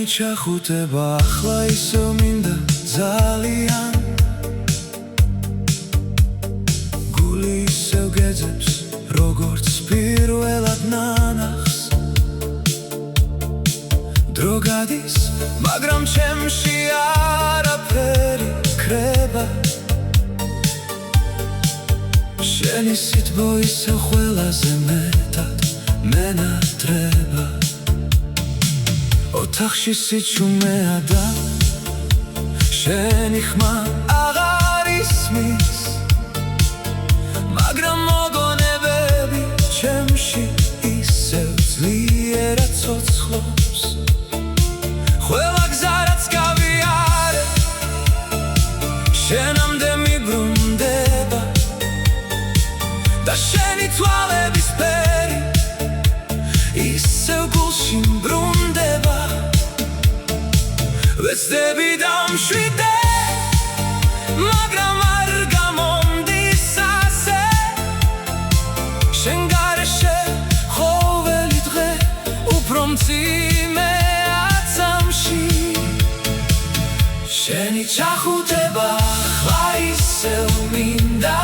ჩახუტება ახლა ისევ მინდა ძალიან გული ისევ გეძებს როგორც პირველად ნანახს დრო გადის მაგრამ ჩემში არაფერი ქრება შენი სითბო ისევ ყველაზე მეტად მენატრება ოთახში სიჩუმეა და შენი ხმა აღარ ისმის მაგრამ მოგონებები ჩემში ისევ ძლიერად ცოცხლობს ყველა გზა რაც გავიარე შენამდე მიბრუნდება და შენი თვალების ფერი ისევ გულში მბრუნდება ვეცდები დამშვიდე მაგრამ არ გამომდის ასე შენ გარეშე ყოველი დღე უფრო მძიმეა წამში შენი ჩახუტება ახლა ისევ მინდა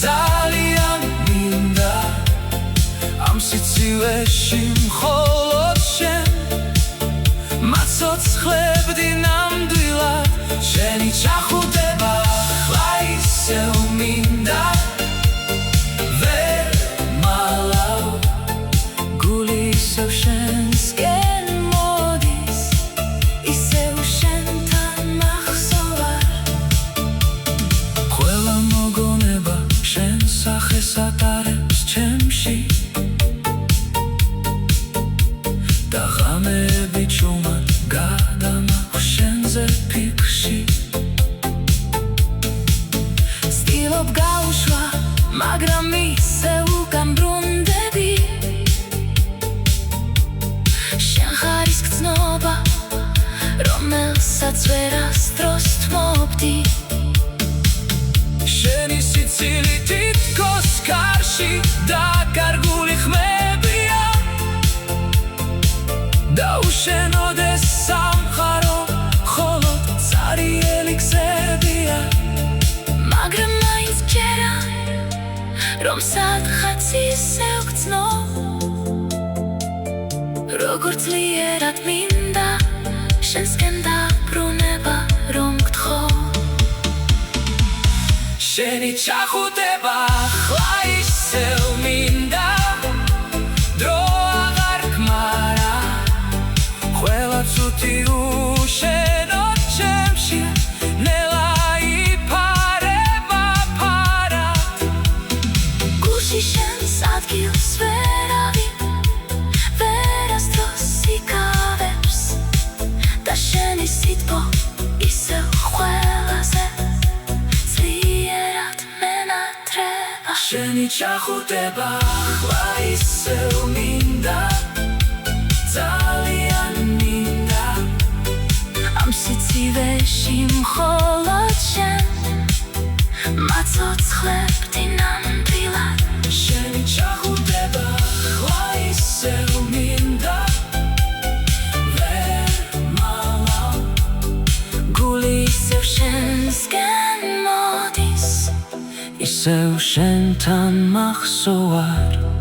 ძალიან მინდა ამ სიცივეში მხოლოდ შენ მაცოცხლებდი ნამდვილად შენი ჩახუტება ახლა ისევ მინდა ვერ მალავ გული ისევ შენსკენ მოდის ისევ შენთან მახსოვარ ყველა მოგონება შენ სახეს ატარებს ჩემში და ღამეები ჩუმად გადამაქვს შენზე ფიქრში ცდილობ გაუშვა მაგრამ ისევ გამბრუნდები შენ ხარ ის გრძნობა რომელსაც ვერასდროს თმობდი შენი სიცილი თითქოს კარში დაკარგული ხმებია დაუშენოდეს სამყარო მხოლოდ წარიელი გზებია მაგრამ მაინც ჯერა რომ სადღაც ისევ გრძნო როგორ ძლიერად მინდა შენსკენ დაბრუნება რომ გთხოვ შენი ჩახუტება ახლა ისევ მინდა დრო აღარ გმარა ყველა ცუდი უშენოდ ჩემში ნელა იფარება ფარად გულში შენს ადგილს ვერავინ ვერასდროს იკავებს და შენი სითბო ისევ ყველაზე ძლიერად მენატრება შენი ჩახუტება ახლა ისევ მინდა ძალიან მინდა ამ სიცივეში მხოლოდ შენ მაცოცხლებდი ნამდვილად შენი ჩახუტება ახლა ისევ მინდა ვერ მალავ გული ისევ შენსკენ მოდის ისევ შენთან მახსოვარ